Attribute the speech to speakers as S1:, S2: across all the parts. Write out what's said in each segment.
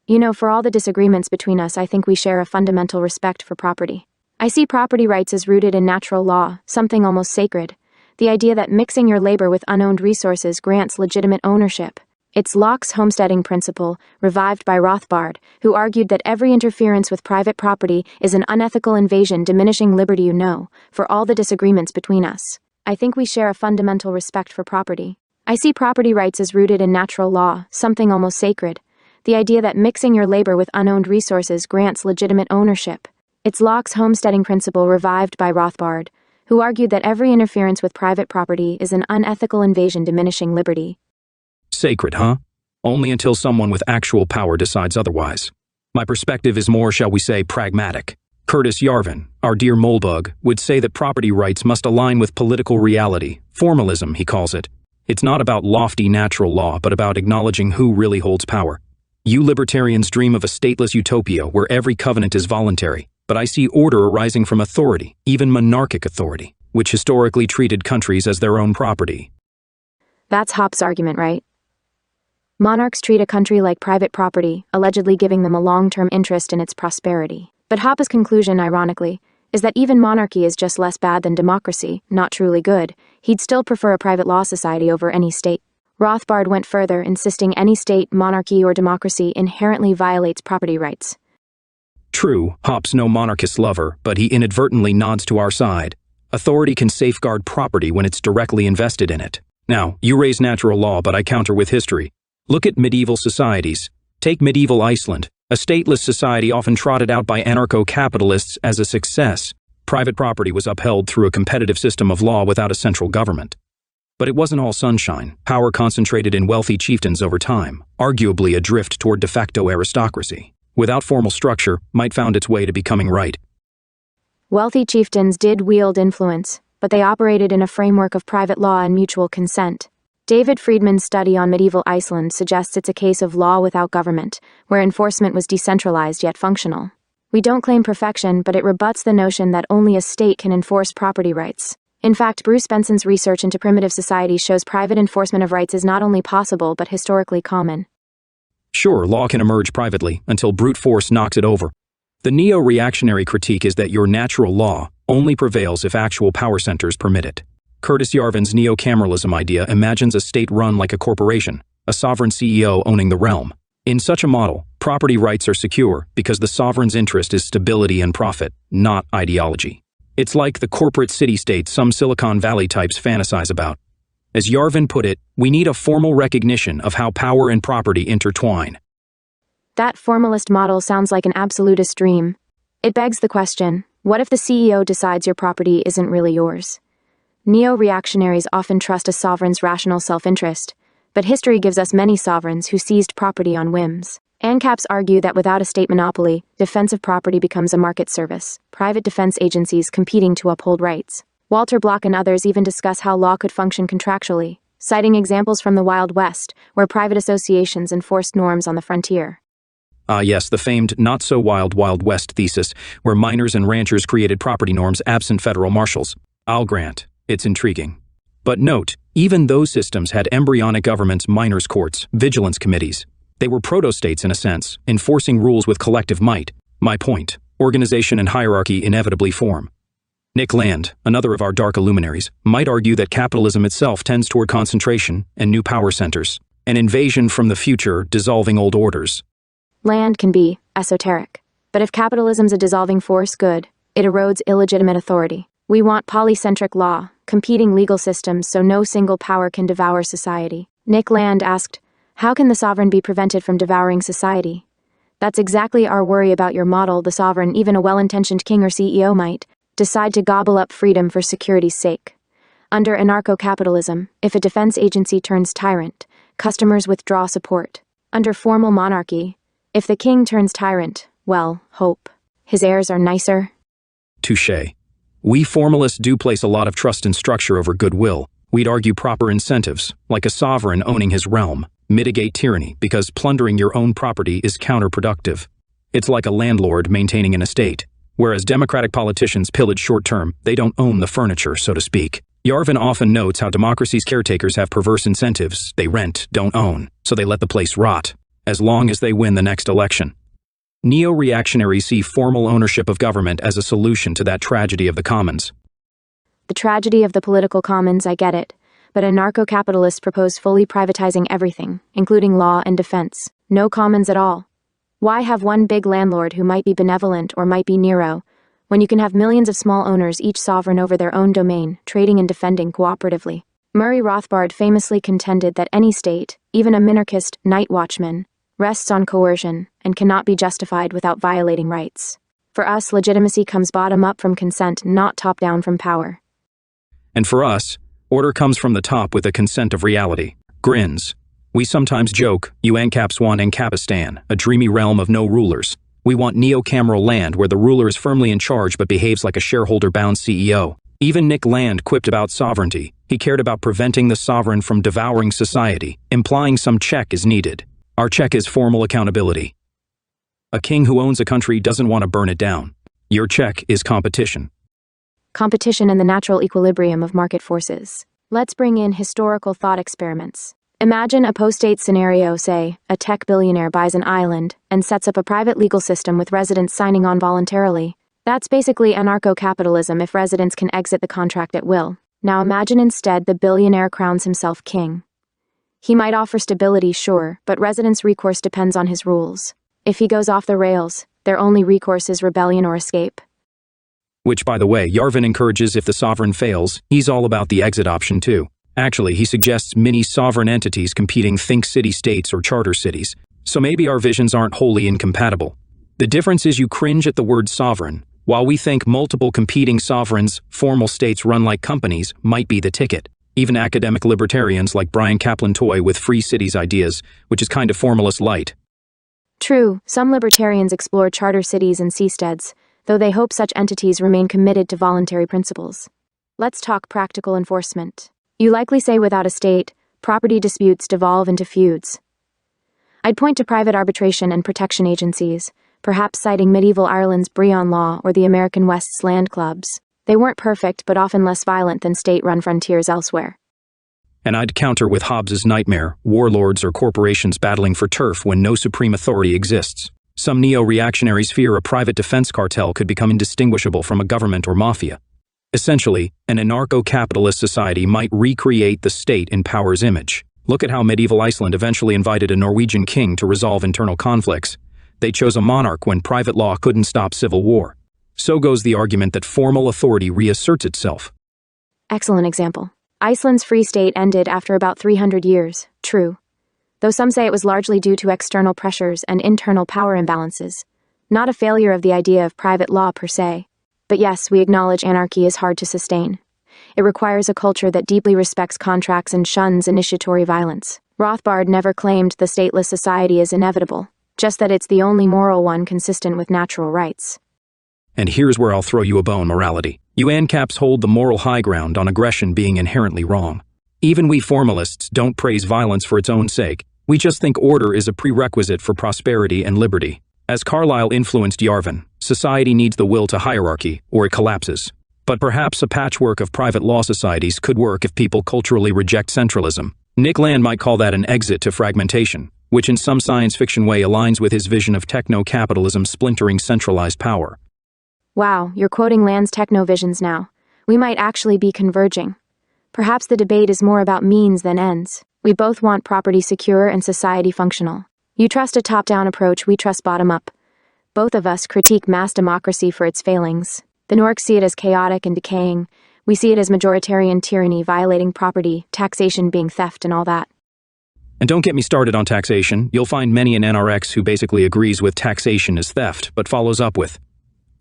S1: For all the disagreements between us, I think we share a fundamental respect for property. I see property rights as rooted in natural law, something almost sacred. The idea that mixing your labor with unowned resources grants legitimate ownership. It's Locke's homesteading principle, revived by Rothbard, who argued that every interference with private property is an unethical invasion diminishing liberty. For all the disagreements between us, I think we share a fundamental respect for property. I see property rights as rooted in natural law, something almost sacred. The idea that mixing your labor with unowned resources grants legitimate ownership. It's Locke's homesteading principle revived by Rothbard, who argued that every interference with private property is an unethical invasion diminishing liberty.
S2: Sacred, huh? Only until someone with actual power decides otherwise. My perspective is more, shall we say, pragmatic. Curtis Yarvin, our dear Moldbug, would say that property rights must align with political reality, formalism, he calls it. It's not about lofty natural law, but about acknowledging who really holds power. You libertarians dream of a stateless utopia where every covenant is voluntary, but I see order arising from authority, even monarchic authority, which historically treated countries as their own property.
S1: That's Hoppe's argument, right? Monarchs treat a country like private property, allegedly giving them a long-term interest in its prosperity. But Hoppe's conclusion, ironically, is that even monarchy is just less bad than democracy, not truly good. He'd still prefer a private law society over any state. Rothbard went further, insisting any state, monarchy, or democracy inherently violates property rights.
S2: True, Hoppe's no monarchist lover, but he inadvertently nods to our side. Authority can safeguard property when it's directly invested in it. Now, you raise natural law, but I counter with history. Look at medieval societies. Take medieval Iceland, a stateless society often trotted out by anarcho-capitalists as a success. Private property was upheld through a competitive system of law without a central government. But it wasn't all sunshine. Power concentrated in wealthy chieftains over time, arguably a drift toward de facto aristocracy. Without formal structure, might found its way to becoming right.
S1: Wealthy chieftains did wield influence, but they operated in a framework of private law and mutual consent. David Friedman's study on medieval Iceland suggests it's a case of law without government, where enforcement was decentralized yet functional. We don't claim perfection, but it rebuts the notion that only a state can enforce property rights. In fact, Bruce Benson's research into primitive societies shows private enforcement of rights is not only possible but historically common.
S2: Sure, law can emerge privately until brute force knocks it over. The neo-reactionary critique is that your natural law only prevails if actual power centers permit it. Curtis Yarvin's neo-cameralism idea imagines a state run like a corporation, a sovereign CEO owning the realm. In such a model, property rights are secure because the sovereign's interest is stability and profit, not ideology. It's like the corporate city-state some Silicon Valley types fantasize about. As Yarvin put it, we need a formal recognition of how power and property intertwine.
S1: That formalist model sounds like an absolutist dream. It begs the question, what if the CEO decides your property isn't really yours? Neo-reactionaries often trust a sovereign's rational self-interest, but history gives us many sovereigns who seized property on whims. AnCaps argue that without a state monopoly, defensive property becomes a market service, private defense agencies competing to uphold rights. Walter Block and others even discuss how law could function contractually, citing examples from the Wild West, where private associations enforced norms on the frontier.
S2: Yes, the famed not-so-wild Wild West thesis, where miners and ranchers created property norms absent federal marshals. I'll grant, it's intriguing. But note, even those systems had embryonic governments, miners' courts, vigilance committees. They were proto-states in a sense, enforcing rules with collective might. My point, organization and hierarchy inevitably form. Nick Land, another of our dark illuminaries, might argue that capitalism itself tends toward concentration and new power centers, an invasion from the future dissolving old orders.
S1: Land can be esoteric, but if capitalism's a dissolving force, good, it erodes illegitimate authority. We want polycentric law, competing legal systems so no single power can devour society. Nick Land asked, how can the sovereign be prevented from devouring society? That's exactly our worry about your model. The sovereign, even a well-intentioned king or CEO, might decide to gobble up freedom for security's sake. Under anarcho-capitalism, if a defense agency turns tyrant, customers withdraw support. Under formal monarchy, if the king turns tyrant, well, hope. His heirs are nicer.
S2: Touché. We formalists do place a lot of trust in structure over goodwill. We'd argue proper incentives, like a sovereign owning his realm, mitigate tyranny because plundering your own property is counterproductive. It's like a landlord maintaining an estate. Whereas democratic politicians pillage short-term, they don't own the furniture, so to speak. Yarvin often notes how democracy's caretakers have perverse incentives. They rent, don't own, so they let the place rot. as long as they win the next election. Neo-reactionaries see formal ownership of government as a solution to that tragedy of the commons.
S1: The tragedy of the political commons, I get it, but anarcho-capitalists propose fully privatizing everything, including law and defense. No commons at all. Why have one big landlord who might be benevolent or might be Nero, when you can have millions of small owners, each sovereign over their own domain, trading and defending cooperatively? Murray Rothbard famously contended that any state, even a minarchist night watchman, rests on coercion and cannot be justified without violating rights. For us, legitimacy comes bottom up from consent, not top down from power.
S2: And for us, order comes from the top with the consent of reality. Grins. We sometimes joke, you AnCaps want AnCapistan, a dreamy realm of no rulers. We want neo-cameral land where the ruler is firmly in charge but behaves like a shareholder-bound CEO. Even Nick Land quipped about sovereignty. He cared about preventing the sovereign from devouring society, implying some check is needed. Our check is formal accountability. A king who owns a country doesn't want to burn it down. Your check is competition.
S1: Competition and the natural equilibrium of market forces. Let's bring in historical thought experiments. Imagine a post-date scenario, say, a tech billionaire buys an island and sets up a private legal system with residents signing on voluntarily. That's basically anarcho-capitalism if residents can exit the contract at will. Now imagine instead the billionaire crowns himself king. He might offer stability, sure, but residents' recourse depends on his rules. If he goes off the rails, their only recourse is rebellion or escape.
S2: Which, by the way, Yarvin encourages if the sovereign fails. He's all about the exit option too. Actually, he suggests mini-sovereign entities competing think city-states or charter cities. So maybe our visions aren't wholly incompatible. The difference is you cringe at the word sovereign, while we think multiple competing sovereigns, formal states run like companies, might be the ticket. Even academic libertarians like Brian Kaplan toy with free cities ideas, which is kind of formalist light.
S1: True, some libertarians explore charter cities and seasteads, though they hope such entities remain committed to voluntary principles. Let's talk practical enforcement. You likely say without a state, property disputes devolve into feuds. I'd point to private arbitration and protection agencies, perhaps citing medieval Ireland's Brehon Law or the American West's land clubs. They weren't perfect, but often less violent than state-run frontiers elsewhere.
S2: And I'd counter with Hobbes's nightmare, warlords or corporations battling for turf when no supreme authority exists. Some neo-reactionaries fear a private defense cartel could become indistinguishable from a government or mafia. Essentially, an anarcho-capitalist society might recreate the state in power's image. Look at how medieval Iceland eventually invited a Norwegian king to resolve internal conflicts. They chose a monarch when private law couldn't stop civil war. So goes the argument that formal authority reasserts itself.
S1: Excellent example. Iceland's free state ended after about 300 years, true. Though some say it was largely due to external pressures and internal power imbalances, not a failure of the idea of private law per se. But yes, we acknowledge anarchy is hard to sustain. It requires a culture that deeply respects contracts and shuns initiatory violence. Rothbard never claimed the stateless society is inevitable, just that it's the only moral one consistent with natural rights.
S2: And here's where I'll throw you a bone, morality. You AnCaps hold the moral high ground on aggression being inherently wrong. Even we formalists don't praise violence for its own sake. We just think order is a prerequisite for prosperity and liberty. As Carlyle influenced Yarvin, society needs the will to hierarchy, or it collapses. But perhaps a patchwork of private law societies could work if people culturally reject centralism. Nick Land might call that an exit to fragmentation, which in some science fiction way aligns with his vision of techno-capitalism splintering centralized power.
S1: Wow, you're quoting Land's techno-visions now. We might actually be converging. Perhaps the debate is more about means than ends. We both want property secure and society functional. You trust a top-down approach, we trust bottom-up. Both of us critique mass democracy for its failings. The Norks see it as chaotic and decaying. We see it as majoritarian tyranny, violating property, taxation being theft and all that.
S2: And don't get me started on taxation. You'll find many in NRX who basically agrees with taxation as theft, but follows up with,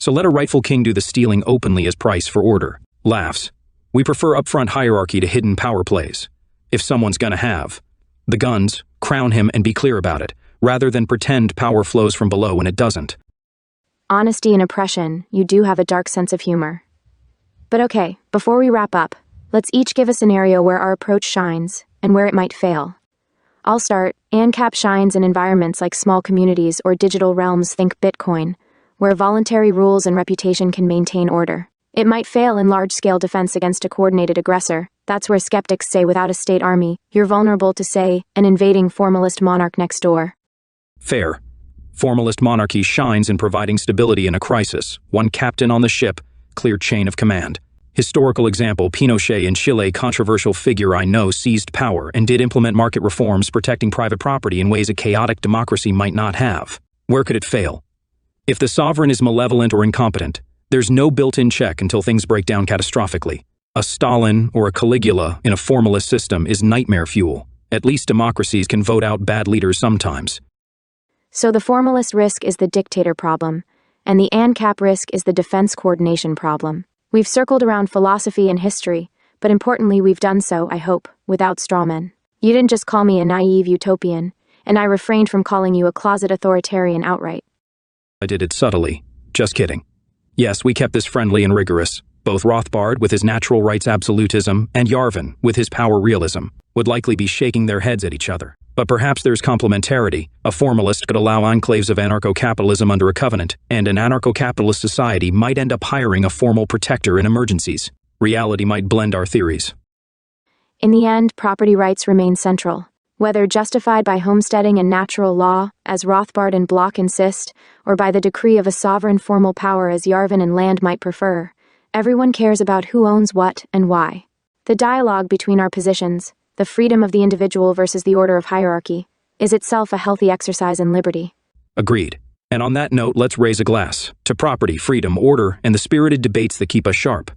S2: so let a rightful king do the stealing openly as price for order. Laughs. We prefer upfront hierarchy to hidden power plays. If someone's gonna have the guns, crown him and be clear about it, rather than pretend power flows from below when it doesn't.
S1: Honesty and oppression, you do have a dark sense of humor. But okay, before we wrap up, let's each give a scenario where our approach shines and where it might fail. I'll start. AnCap shines in environments like small communities or digital realms, think Bitcoin, where voluntary rules and reputation can maintain order. It might fail in large-scale defense against a coordinated aggressor. That's where skeptics say without a state army, you're vulnerable to, say, an invading formalist monarch next door.
S2: Fair. Formalist monarchy shines in providing stability in a crisis. One captain on the ship, clear chain of command. Historical example, Pinochet in Chile, controversial figure I know, seized power and did implement market reforms protecting private property in ways a chaotic democracy might not have. Where could it fail? If the sovereign is malevolent or incompetent, there's no built-in check until things break down catastrophically. A Stalin or a Caligula in a formalist system is nightmare fuel. At least democracies can vote out bad leaders sometimes.
S1: So the formalist risk is the dictator problem, and the AnCap risk is the defense coordination problem. We've circled around philosophy and history, but importantly we've done so, I hope, without strawmen. You didn't just call me a naive utopian, and I refrained from calling you a closet authoritarian outright.
S2: I did it subtly. Just kidding. Yes, we kept this friendly and rigorous. Both Rothbard, with his natural rights absolutism, and Yarvin, with his power realism, would likely be shaking their heads at each other. But perhaps there's complementarity. A formalist could allow enclaves of anarcho-capitalism under a covenant, and an anarcho-capitalist society might end up hiring a formal protector in emergencies. Reality might blend our theories.
S1: In the end, property rights remain central. Whether justified by homesteading and natural law, as Rothbard and Bloch insist, or by the decree of a sovereign formal power as Yarvin and Land might prefer, everyone cares about who owns what and why. The dialogue between our positions, the freedom of the individual versus the order of hierarchy, is itself a healthy exercise in liberty.
S2: Agreed. And on that note, let's raise a glass to property, freedom, order, and the spirited debates that keep us sharp.